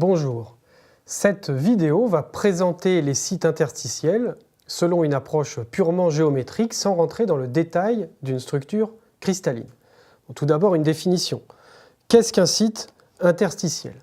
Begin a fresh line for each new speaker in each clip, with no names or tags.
Bonjour. Cette vidéo va présenter les sites interstitiels selon une approche purement géométrique sans rentrer dans le détail d'une structure cristalline. Tout d'abord, une définition. Qu'est-ce qu'un site interstitiel?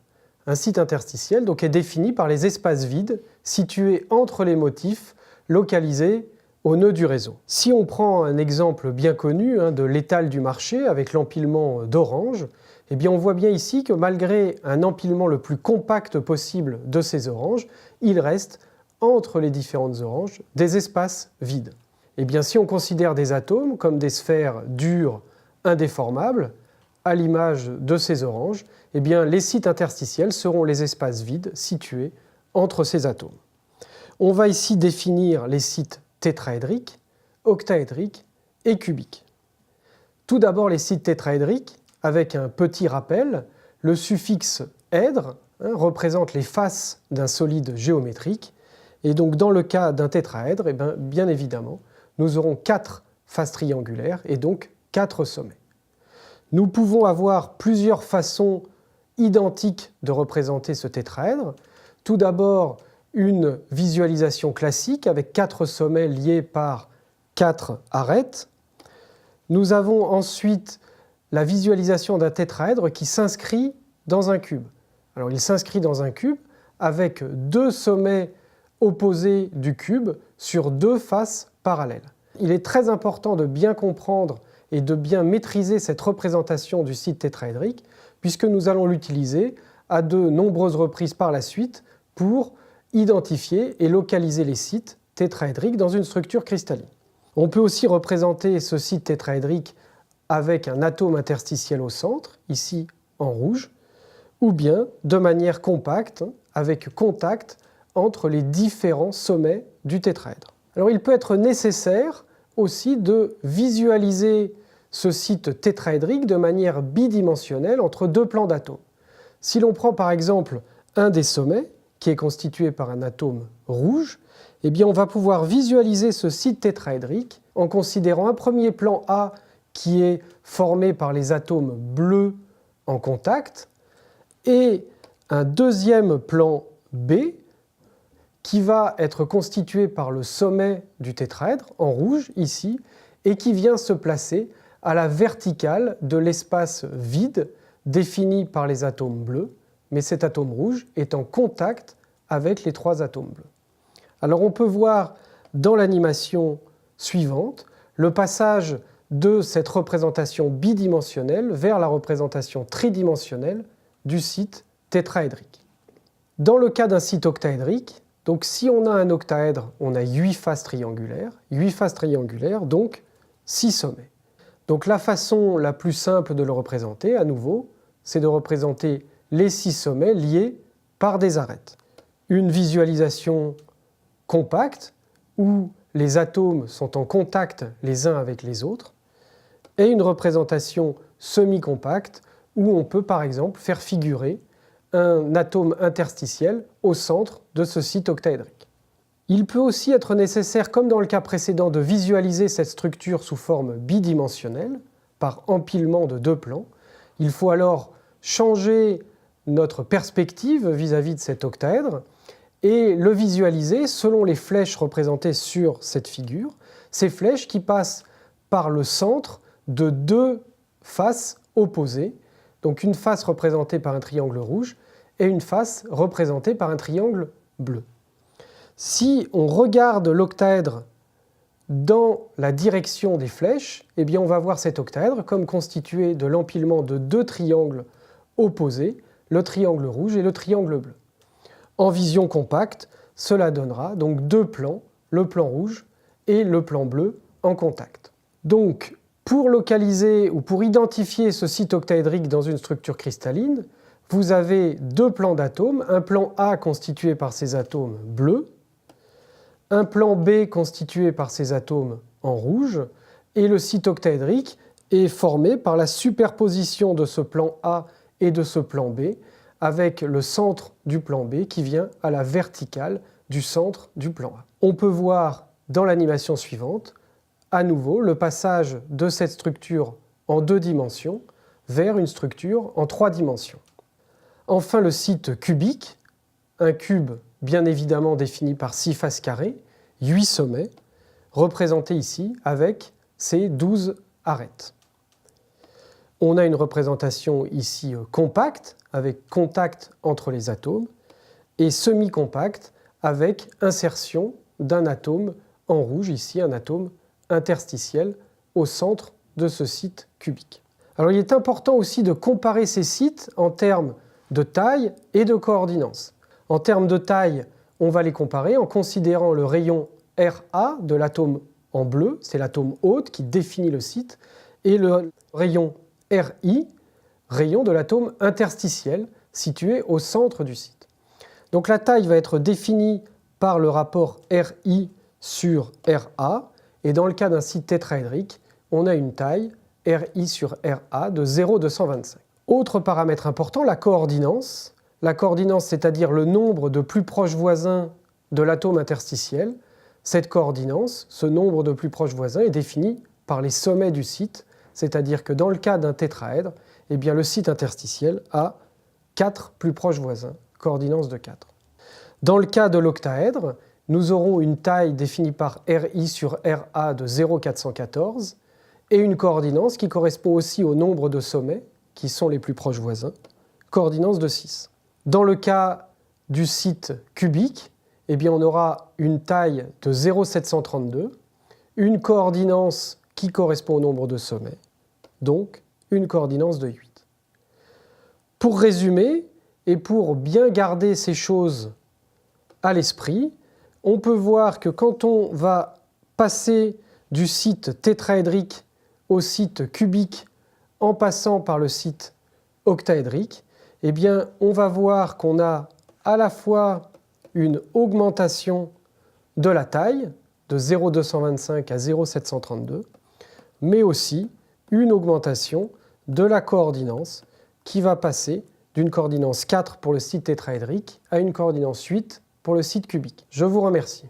Un site interstitiel est défini par les espaces vides situés entre les motifs localisés au nœud du réseau. Si on prend un exemple bien connu de l'étale du marché avec l'empilement d'oranges, on voit bien ici que malgré un empilement le plus compact possible de ces oranges, il reste entre les différentes oranges des espaces vides. Si on considère des atomes comme des sphères dures indéformables, à l'image de ces oranges, les sites interstitiels seront les espaces vides situés entre ces atomes. On va ici définir les sites tétraédriques, octaédriques et cubiques. Tout d'abord les sites tétraédriques, avec un petit rappel, le suffixe èdre représente les faces d'un solide géométrique, et donc dans le cas d'un tétraèdre, bien évidemment, nous aurons 4 faces triangulaires et donc 4 sommets. Nous pouvons avoir plusieurs façons identiques de représenter ce tétraèdre. Tout d'abord, une visualisation classique avec 4 sommets liés par 4 arêtes. Nous avons ensuite la visualisation d'un tétraèdre qui s'inscrit dans un cube. Alors il s'inscrit dans un cube avec 2 sommets opposés du cube sur 2 faces parallèles. Il est très important de bien comprendre et de bien maîtriser cette représentation du site tétraédrique puisque nous allons l'utiliser à de nombreuses reprises par la suite pour identifier et localiser les sites tétraédriques dans une structure cristalline. On peut aussi représenter ce site tétraédrique avec un atome interstitiel au centre, ici en rouge, ou bien de manière compacte, avec contact entre les différents sommets du tétraèdre. Alors il peut être nécessaire aussi de visualiser ce site tétraédrique de manière bidimensionnelle entre 2 plans d'atomes. Si l'on prend par exemple un des sommets, qui est constitué par un atome rouge, on va pouvoir visualiser ce site tétraédrique en considérant un premier plan A qui est formé par les atomes bleus en contact et un deuxième plan B qui va être constitué par le sommet du tétraèdre en rouge ici et qui vient se placer à la verticale de l'espace vide défini par les atomes bleus, mais cet atome rouge est en contact avec les 3 atomes bleus. Alors on peut voir dans l'animation suivante le passage de cette représentation bidimensionnelle vers la représentation tridimensionnelle du site tétraédrique. Dans le cas d'un site octaédrique, donc si on a un octaèdre, on a 8 faces triangulaires, donc 6 sommets. Donc la façon la plus simple de le représenter, à nouveau, c'est de représenter les 6 sommets liés par des arêtes. Une visualisation compacte où les atomes sont en contact les uns avec les autres, et une représentation semi-compacte où on peut par exemple faire figurer un atome interstitiel au centre de ce site octaédrique. Il peut aussi être nécessaire, comme dans le cas précédent, de visualiser cette structure sous forme bidimensionnelle, par empilement de 2 plans. Il faut alors changer notre perspective vis-à-vis de cet octaèdre et le visualiser selon les flèches représentées sur cette figure, ces flèches qui passent par le centre de 2 faces opposées, donc une face représentée par un triangle rouge et une face représentée par un triangle bleu. Si on regarde l'octaèdre dans la direction des flèches, on va voir cet octaèdre comme constitué de l'empilement de 2 triangles opposés, le triangle rouge et le triangle bleu. En vision compacte, cela donnera donc 2 plans, le plan rouge et le plan bleu en contact. Donc, pour localiser ou pour identifier ce site octaédrique dans une structure cristalline, vous avez 2 plans d'atomes, un plan A constitué par ces atomes bleus, un plan B constitué par ces atomes en rouge, et le site octaédrique est formé par la superposition de ce plan A et de ce plan B, avec le centre du plan B qui vient à la verticale du centre du plan A. On peut voir dans l'animation suivante à nouveau le passage de cette structure en 2 dimensions vers une structure en 3 dimensions. Enfin, le site cubique, un cube bien évidemment défini par 6 faces carrées, 8 sommets, représentés ici avec ces 12 arêtes. On a une représentation ici compacte, avec contact entre les atomes, et semi-compacte, avec insertion d'un atome en rouge, ici un atome interstitiel, au centre de ce site cubique. Alors il est important aussi de comparer ces sites en termes de taille et de coordination. En termes de taille, on va les comparer en considérant le rayon RA de l'atome en bleu, c'est l'atome hôte qui définit le site, et le rayon RI, rayon de l'atome interstitiel situé au centre du site. Donc la taille va être définie par le rapport RI sur RA, et dans le cas d'un site tétraédrique, on a une taille RI sur RA de 0,225. Autre paramètre important, la coordinance. La coordinance, c'est-à-dire le nombre de plus proches voisins de l'atome interstitiel. Cette coordinance, ce nombre de plus proches voisins, est défini par les sommets du site, c'est-à-dire que dans le cas d'un tétraèdre, eh bien, le site interstitiel a 4 plus proches voisins, coordinance de 4. Dans le cas de l'octaèdre, nous aurons une taille définie par RI sur RA de 0,414 et une coordinance qui correspond aussi au nombre de sommets, qui sont les plus proches voisins, coordinance de 6. Dans le cas du site cubique, eh bien, on aura une taille de 0,732, une coordinance qui correspond au nombre de sommets, donc une coordinance de 8. Pour résumer, et pour bien garder ces choses à l'esprit, on peut voir que quand on va passer du site tétraédrique au site cubique en passant par le site octaédrique, eh bien, on va voir qu'on a à la fois une augmentation de la taille de 0,225 à 0,732, mais aussi une augmentation de la coordinance qui va passer d'une coordinance 4 pour le site tétraédrique à une coordinance 8 pour le site cubique. Je vous remercie.